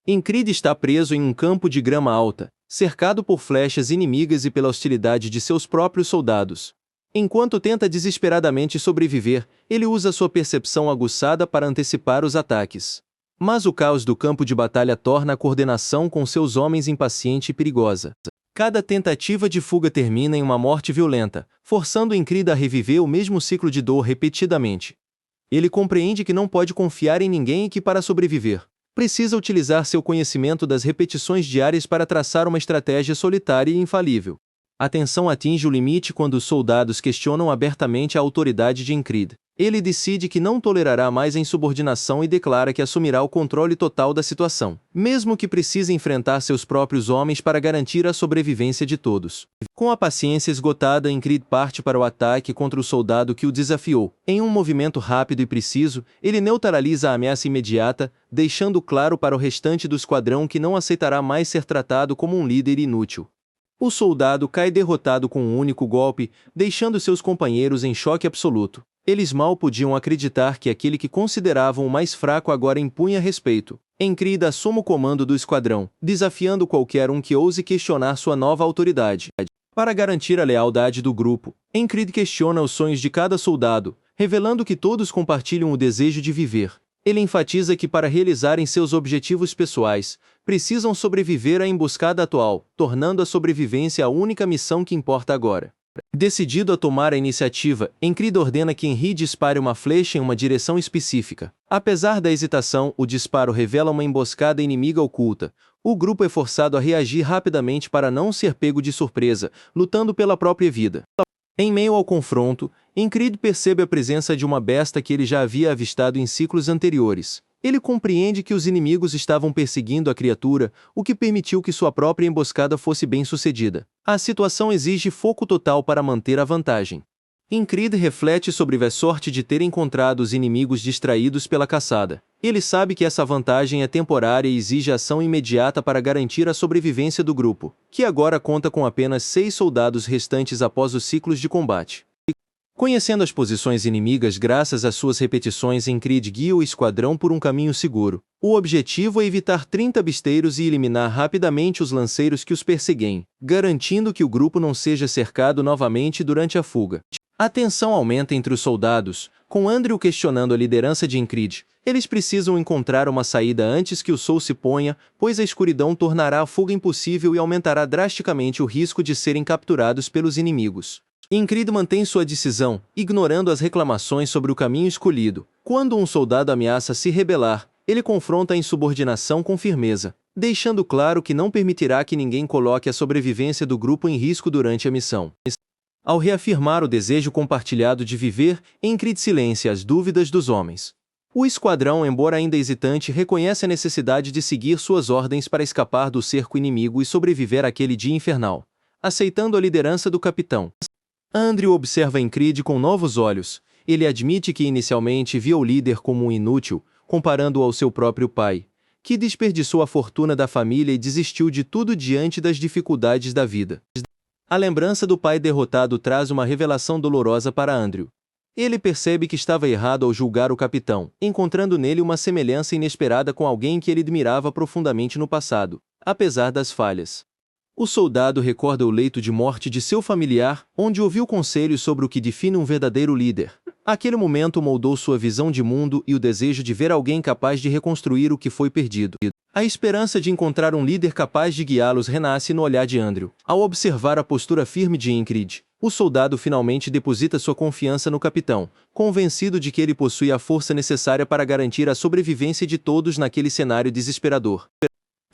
Incrid está preso em um campo de grama alta, cercado por flechas inimigas e pela hostilidade de seus próprios soldados. Enquanto tenta desesperadamente sobreviver, ele usa sua percepção aguçada para antecipar os ataques. Mas o caos do campo de batalha torna a coordenação com seus homens impaciente e perigosa. Cada tentativa de fuga termina em uma morte violenta, forçando Incrid a reviver o mesmo ciclo de dor repetidamente. Ele compreende que não pode confiar em ninguém e que, para sobreviver, precisa utilizar seu conhecimento das repetições diárias para traçar uma estratégia solitária e infalível. A tensão atinge o limite quando os soldados questionam abertamente a autoridade de Incrid. Ele decide que não tolerará mais a insubordinação e declara que assumirá o controle total da situação, mesmo que precise enfrentar seus próprios homens para garantir a sobrevivência de todos. Com a paciência esgotada, Incrid parte para o ataque contra o soldado que o desafiou. Em um movimento rápido e preciso, ele neutraliza a ameaça imediata, deixando claro para o restante do esquadrão que não aceitará mais ser tratado como um líder inútil. O soldado cai derrotado com um único golpe, deixando seus companheiros em choque absoluto. Eles mal podiam acreditar que aquele que consideravam o mais fraco agora impunha respeito. Incrid assume o comando do esquadrão, desafiando qualquer um que ouse questionar sua nova autoridade. Para garantir a lealdade do grupo, Incrid questiona os sonhos de cada soldado, revelando que todos compartilham o desejo de viver. Ele enfatiza que para realizarem seus objetivos pessoais, precisam sobreviver à emboscada atual, tornando a sobrevivência a única missão que importa agora. Decidido a tomar a iniciativa, Incrid ordena que Henry dispare uma flecha em uma direção específica. Apesar da hesitação, o disparo revela uma emboscada inimiga oculta. O grupo é forçado a reagir rapidamente para não ser pego de surpresa, lutando pela própria vida. Em meio ao confronto, Incrid percebe a presença de uma besta que ele já havia avistado em ciclos anteriores. Ele compreende que os inimigos estavam perseguindo a criatura, o que permitiu que sua própria emboscada fosse bem sucedida. A situação exige foco total para manter a vantagem. Incrid reflete sobre a sorte de ter encontrado os inimigos distraídos pela caçada. Ele sabe que essa vantagem é temporária e exige ação imediata para garantir a sobrevivência do grupo, que agora conta com apenas 6 soldados restantes após os ciclos de combate. Conhecendo as posições inimigas graças às suas repetições, Incrid guia o esquadrão por um caminho seguro. O objetivo é evitar 30 bisteiros e eliminar rapidamente os lanceiros que os perseguem, garantindo que o grupo não seja cercado novamente durante a fuga. A tensão aumenta entre os soldados, com Andrew questionando a liderança de Incrid. Eles precisam encontrar uma saída antes que o sol se ponha, pois a escuridão tornará a fuga impossível e aumentará drasticamente o risco de serem capturados pelos inimigos. Incrid mantém sua decisão, ignorando as reclamações sobre o caminho escolhido. Quando um soldado ameaça se rebelar, ele confronta a insubordinação com firmeza, deixando claro que não permitirá que ninguém coloque a sobrevivência do grupo em risco durante a missão. Ao reafirmar o desejo compartilhado de viver, Incrid silencia as dúvidas dos homens. O esquadrão, embora ainda hesitante, reconhece a necessidade de seguir suas ordens para escapar do cerco inimigo e sobreviver àquele dia infernal, aceitando a liderança do capitão. Andrew observa Incrid com novos olhos. Ele admite que inicialmente via o líder como um inútil, comparando-o ao seu próprio pai, que desperdiçou a fortuna da família e desistiu de tudo diante das dificuldades da vida. A lembrança do pai derrotado traz uma revelação dolorosa para Andrew. Ele percebe que estava errado ao julgar o capitão, encontrando nele uma semelhança inesperada com alguém que ele admirava profundamente no passado, apesar das falhas. O soldado recorda o leito de morte de seu familiar, onde ouviu conselhos sobre o que define um verdadeiro líder. Aquele momento moldou sua visão de mundo e o desejo de ver alguém capaz de reconstruir o que foi perdido. A esperança de encontrar um líder capaz de guiá-los renasce no olhar de Andrew. Ao observar a postura firme de Incrid, o soldado finalmente deposita sua confiança no capitão, convencido de que ele possui a força necessária para garantir a sobrevivência de todos naquele cenário desesperador.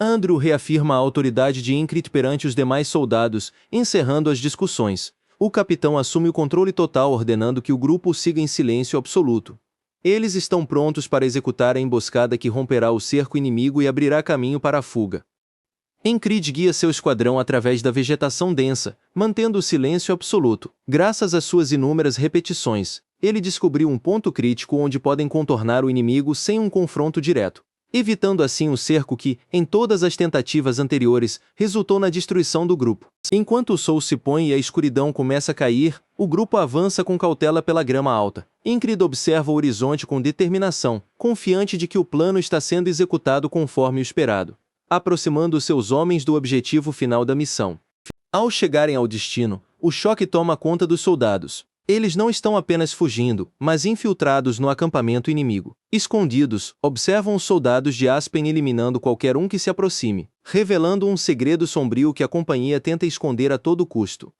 Andrew reafirma a autoridade de Incrid perante os demais soldados, encerrando as discussões. O capitão assume o controle total, ordenando que o grupo siga em silêncio absoluto. Eles estão prontos para executar a emboscada que romperá o cerco inimigo e abrirá caminho para a fuga. Incrid guia seu esquadrão através da vegetação densa, mantendo o silêncio absoluto. Graças às suas inúmeras repetições, ele descobriu um ponto crítico onde podem contornar o inimigo sem um confronto direto. evitando assim o cerco que, em todas as tentativas anteriores, resultou na destruição do grupo. Enquanto o sol se põe e a escuridão começa a cair, o grupo avança com cautela pela grama alta. Ingrid observa o horizonte com determinação, confiante de que o plano está sendo executado conforme o esperado, aproximando seus homens do objetivo final da missão. Ao chegarem ao destino, o choque toma conta dos soldados. Eles não estão apenas fugindo, mas infiltrados no acampamento inimigo. Escondidos, observam os soldados de Aspen eliminando qualquer um que se aproxime, revelando um segredo sombrio que a companhia tenta esconder a todo custo.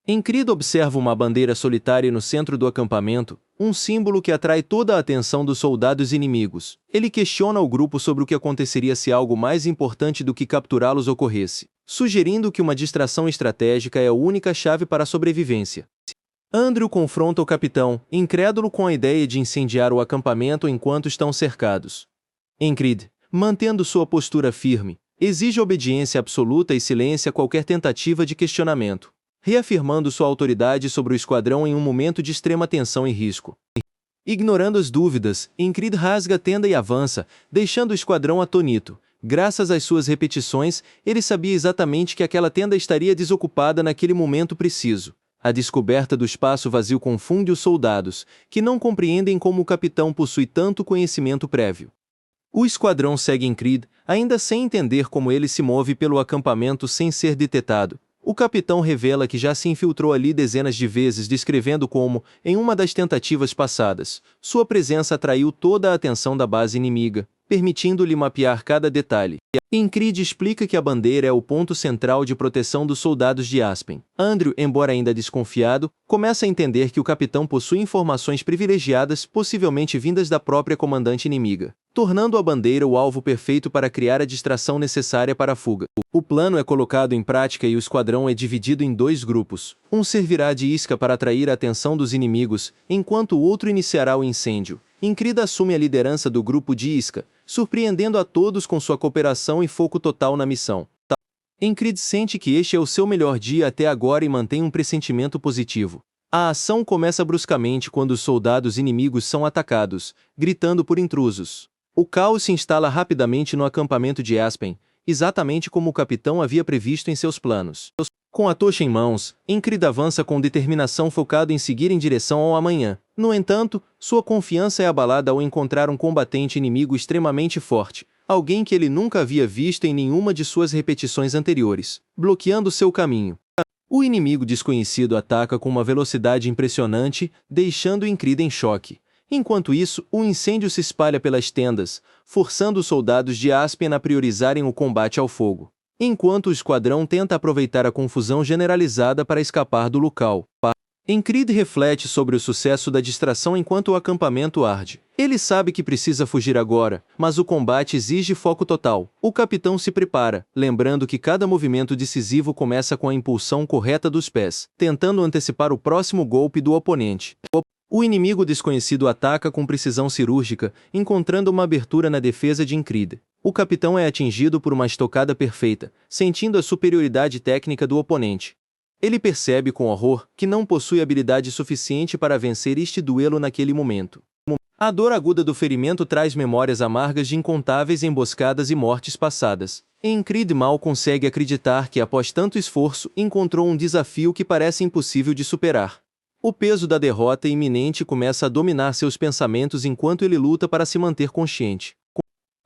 Ingrid observa uma bandeira solitária no centro do acampamento, um símbolo que atrai toda a atenção dos soldados inimigos. Ele questiona o grupo sobre o que aconteceria se algo mais importante do que capturá-los ocorresse, sugerindo que uma distração estratégica é a única chave para a sobrevivência. Andrew confronta o capitão, incrédulo com a ideia de incendiar o acampamento enquanto estão cercados. Ingrid, mantendo sua postura firme, exige obediência absoluta e silência qualquer tentativa de questionamento, reafirmando sua autoridade sobre o esquadrão em um momento de extrema tensão e risco. Ignorando as dúvidas, Ingrid rasga a tenda e avança, deixando o esquadrão atônito. Graças às suas repetições, ele sabia exatamente que aquela tenda estaria desocupada naquele momento preciso. A descoberta do espaço vazio confunde os soldados, que não compreendem como o capitão possui tanto conhecimento prévio. O esquadrão segue Ingrid, ainda sem entender como ele se move pelo acampamento sem ser detetado. O capitão revela que já se infiltrou ali dezenas de vezes, descrevendo como, em uma das tentativas passadas, sua presença atraiu toda a atenção da base inimiga, permitindo-lhe mapear cada detalhe. Ingrid explica que a bandeira é o ponto central de proteção dos soldados de Aspen. Andrew, embora ainda desconfiado, começa a entender que o capitão possui informações privilegiadas, possivelmente vindas da própria comandante inimiga, tornando a bandeira o alvo perfeito para criar a distração necessária para a fuga. O plano é colocado em prática e o esquadrão é dividido em dois grupos. Um servirá de isca para atrair a atenção dos inimigos, enquanto o outro iniciará o incêndio. Ingrid assume a liderança do grupo de isca, surpreendendo a todos com sua cooperação e foco total na missão. Ingrid sente que este é o seu melhor dia até agora e mantém um pressentimento positivo. A ação começa bruscamente quando os soldados inimigos são atacados, gritando por intrusos. O caos se instala rapidamente no acampamento de Aspen, exatamente como o capitão havia previsto em seus planos. Com a tocha em mãos, Ingrid avança com determinação focado em seguir em direção ao amanhã. No entanto, sua confiança é abalada ao encontrar um combatente inimigo extremamente forte, alguém que ele nunca havia visto em nenhuma de suas repetições anteriores, bloqueando seu caminho. O inimigo desconhecido ataca com uma velocidade impressionante, deixando Ingrid em choque. Enquanto isso, o incêndio se espalha pelas tendas, forçando os soldados de Aspen a priorizarem o combate ao fogo, enquanto o esquadrão tenta aproveitar a confusão generalizada para escapar do local. Ingrid reflete sobre o sucesso da distração enquanto o acampamento arde. Ele sabe que precisa fugir agora, mas o combate exige foco total. O capitão se prepara, lembrando que cada movimento decisivo começa com a impulsão correta dos pés, tentando antecipar o próximo golpe do oponente. O inimigo desconhecido ataca com precisão cirúrgica, encontrando uma abertura na defesa de Ingrid. O capitão é atingido por uma estocada perfeita, sentindo a superioridade técnica do oponente. Ele percebe com horror que não possui habilidade suficiente para vencer este duelo naquele momento. A dor aguda do ferimento traz memórias amargas de incontáveis emboscadas e mortes passadas. Ingrid mal consegue acreditar que, após tanto esforço, encontrou um desafio que parece impossível de superar. O peso da derrota iminente começa a dominar seus pensamentos enquanto ele luta para se manter consciente.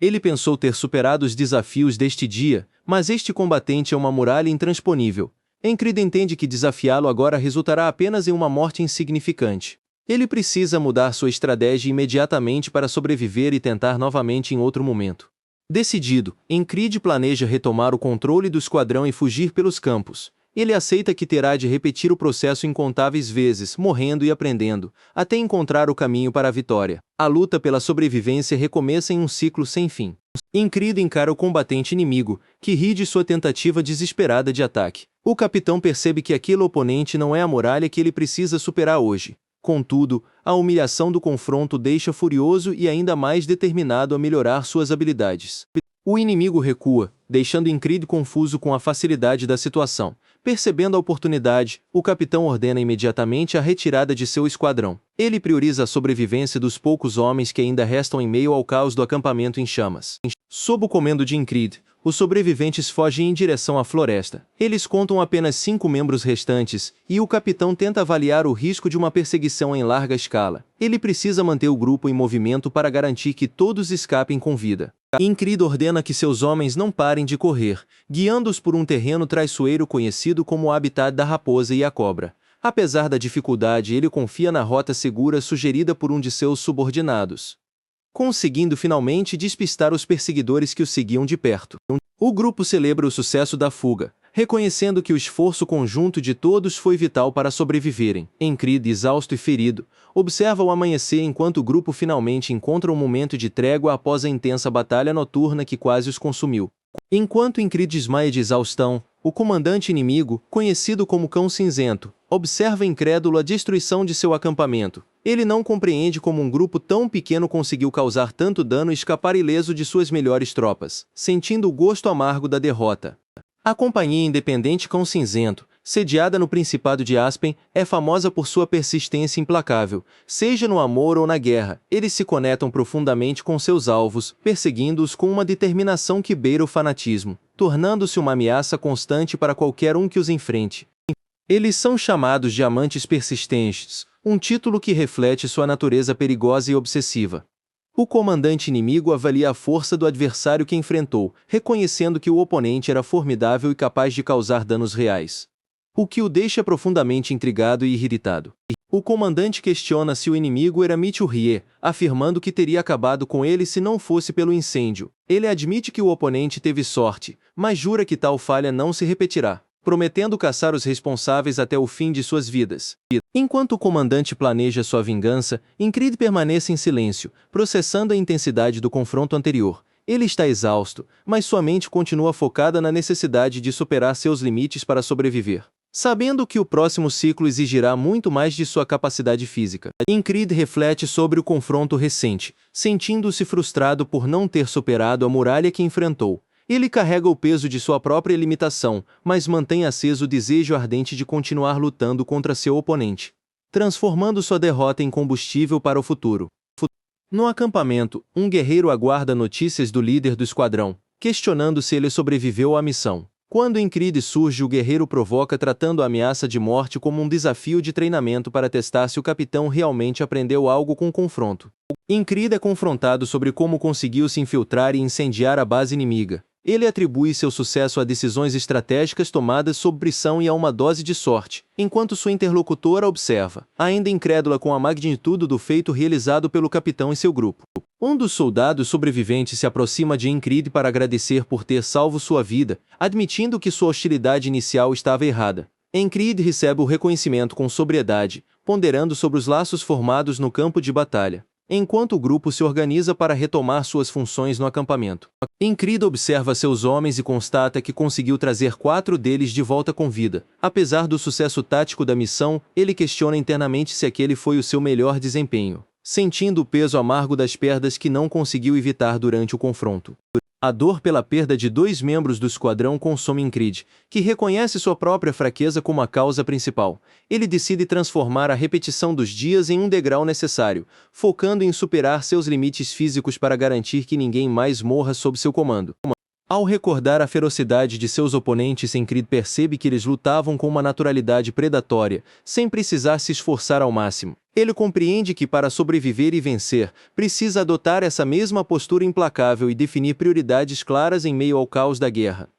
Ele pensou ter superado os desafios deste dia, mas este combatente é uma muralha intransponível. Ingrid entende que desafiá-lo agora resultará apenas em uma morte insignificante. Ele precisa mudar sua estratégia imediatamente para sobreviver e tentar novamente em outro momento. Decidido, Ingrid planeja retomar o controle do esquadrão e fugir pelos campos. Ele aceita que terá de repetir o processo incontáveis vezes, morrendo e aprendendo, até encontrar o caminho para a vitória. A luta pela sobrevivência recomeça em um ciclo sem fim. Ingrid encara o combatente inimigo, que ri de sua tentativa desesperada de ataque. O capitão percebe que aquele oponente não é a muralha que ele precisa superar hoje. Contudo, a humilhação do confronto deixa furioso e ainda mais determinado a melhorar suas habilidades. O inimigo recua, deixando Ingrid confuso com a facilidade da situação, Percebendo a oportunidade, o capitão ordena imediatamente a retirada de seu esquadrão. Ele prioriza a sobrevivência dos poucos homens que ainda restam em meio ao caos do acampamento em chamas. Sob o comando de Incrid, os sobreviventes fogem em direção à floresta. Eles contam apenas 5 membros restantes, e o capitão tenta avaliar o risco de uma perseguição em larga escala. Ele precisa manter o grupo em movimento para garantir que todos escapem com vida. Incrid ordena que seus homens não parem de correr, guiando-os por um terreno traiçoeiro conhecido como o habitat da raposa e a cobra. Apesar da dificuldade, ele confia na rota segura sugerida por um de seus subordinados, conseguindo finalmente despistar os perseguidores que o seguiam de perto. O grupo celebra o sucesso da fuga, reconhecendo que o esforço conjunto de todos foi vital para sobreviverem. Incrid, exausto e ferido, observa o amanhecer enquanto o grupo finalmente encontra um momento de trégua após a intensa batalha noturna que quase os consumiu. Enquanto Incrid desmaia de exaustão, o comandante inimigo, conhecido como Cão Cinzento, observa incrédulo a destruição de seu acampamento. Ele não compreende como um grupo tão pequeno conseguiu causar tanto dano e escapar ileso de suas melhores tropas, sentindo o gosto amargo da derrota. A Companhia Independente Cão Cinzento, sediada no Principado de Aspen, é famosa por sua persistência implacável. Seja no amor ou na guerra, eles se conectam profundamente com seus alvos, perseguindo-os com uma determinação que beira o fanatismo, tornando-se uma ameaça constante para qualquer um que os enfrente. Eles são chamados de amantes persistentes, um título que reflete sua natureza perigosa e obsessiva. O comandante inimigo avalia a força do adversário que enfrentou, reconhecendo que o oponente era formidável e capaz de causar danos reais, o que o deixa profundamente intrigado e irritado. O comandante questiona se o inimigo era Mitchell, afirmando que teria acabado com ele se não fosse pelo incêndio. Ele admite que o oponente teve sorte, mas jura que tal falha não se repetirá, prometendo caçar os responsáveis até o fim de suas vidas. Enquanto o comandante planeja sua vingança, Incrid permanece em silêncio, processando a intensidade do confronto anterior. Ele está exausto, mas sua mente continua focada na necessidade de superar seus limites para sobreviver, sabendo que o próximo ciclo exigirá muito mais de sua capacidade física. Incrid reflete sobre o confronto recente, sentindo-se frustrado por não ter superado a muralha que enfrentou. Ele carrega o peso de sua própria limitação, mas mantém aceso o desejo ardente de continuar lutando contra seu oponente, transformando sua derrota em combustível para o futuro. No acampamento, um guerreiro aguarda notícias do líder do esquadrão, questionando se ele sobreviveu à missão. Quando Incrid surge, o guerreiro provoca tratando a ameaça de morte como um desafio de treinamento para testar se o capitão realmente aprendeu algo com o confronto. Incrid é confrontado sobre como conseguiu se infiltrar e incendiar a base inimiga. Ele atribui seu sucesso a decisões estratégicas tomadas sob pressão e a uma dose de sorte, enquanto sua interlocutora observa, ainda incrédula com a magnitude do feito realizado pelo capitão e seu grupo. Um dos soldados sobreviventes se aproxima de Incrid para agradecer por ter salvo sua vida, admitindo que sua hostilidade inicial estava errada. Incrid recebe o reconhecimento com sobriedade, ponderando sobre os laços formados no campo de batalha, enquanto o grupo se organiza para retomar suas funções no acampamento. Incrid observa seus homens e constata que conseguiu trazer 4 deles de volta com vida. Apesar do sucesso tático da missão, ele questiona internamente se aquele foi o seu melhor desempenho, sentindo o peso amargo das perdas que não conseguiu evitar durante o confronto. A dor pela perda de 2 membros do esquadrão consome Incrid, que reconhece sua própria fraqueza como a causa principal. Ele decide transformar a repetição dos dias em um degrau necessário, focando em superar seus limites físicos para garantir que ninguém mais morra sob seu comando. Ao recordar a ferocidade de seus oponentes, Incrid percebe que eles lutavam com uma naturalidade predatória, sem precisar se esforçar ao máximo. Ele compreende que para sobreviver e vencer, precisa adotar essa mesma postura implacável e definir prioridades claras em meio ao caos da guerra.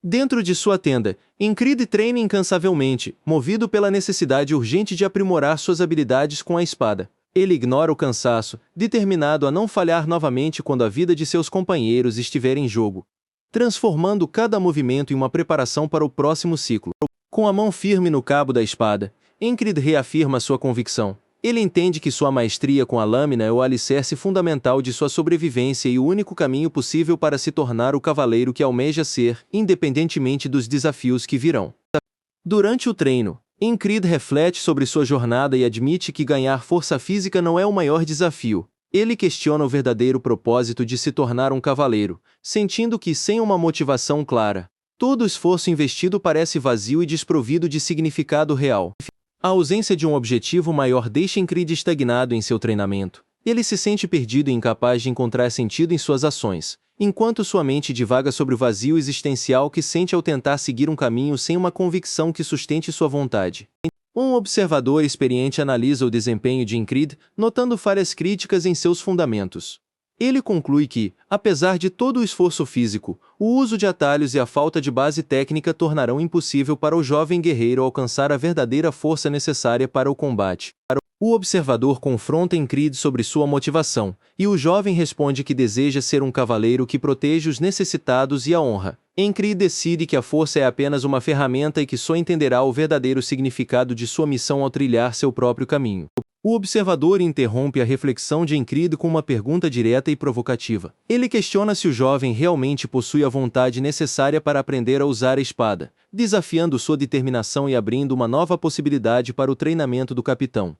Dentro de sua tenda, Incrid treina incansavelmente, movido pela necessidade urgente de aprimorar suas habilidades com a espada. Ele ignora o cansaço, determinado a não falhar novamente quando a vida de seus companheiros estiver em jogo, transformando cada movimento em uma preparação para o próximo ciclo. Com a mão firme no cabo da espada, Incrid reafirma sua convicção. Ele entende que sua maestria com a lâmina é o alicerce fundamental de sua sobrevivência e o único caminho possível para se tornar o cavaleiro que almeja ser, independentemente dos desafios que virão. Durante o treino, Incrid reflete sobre sua jornada e admite que ganhar força física não é o maior desafio. Ele questiona o verdadeiro propósito de se tornar um cavaleiro, sentindo que sem uma motivação clara, Todo o esforço investido parece vazio e desprovido de significado real. A ausência de um objetivo maior deixa Creed estagnado em seu treinamento. Ele se sente perdido e incapaz de encontrar sentido em suas ações, enquanto sua mente divaga sobre o vazio existencial que sente ao tentar seguir um caminho sem uma convicção que sustente sua vontade. Um observador experiente analisa o desempenho de Creed, notando falhas críticas em seus fundamentos. Ele conclui que, apesar de todo o esforço físico, o uso de atalhos e a falta de base técnica tornarão impossível para o jovem guerreiro alcançar a verdadeira força necessária para o combate. O observador confronta Creed sobre sua motivação, e o jovem responde que deseja ser um cavaleiro que protege os necessitados e a honra. Creed decide que a força é apenas uma ferramenta e que só entenderá o verdadeiro significado de sua missão ao trilhar seu próprio caminho. O observador interrompe a reflexão de Creed com uma pergunta direta e provocativa. Ele questiona se o jovem realmente possui a vontade necessária para aprender a usar a espada, desafiando sua determinação e abrindo uma nova possibilidade para o treinamento do capitão.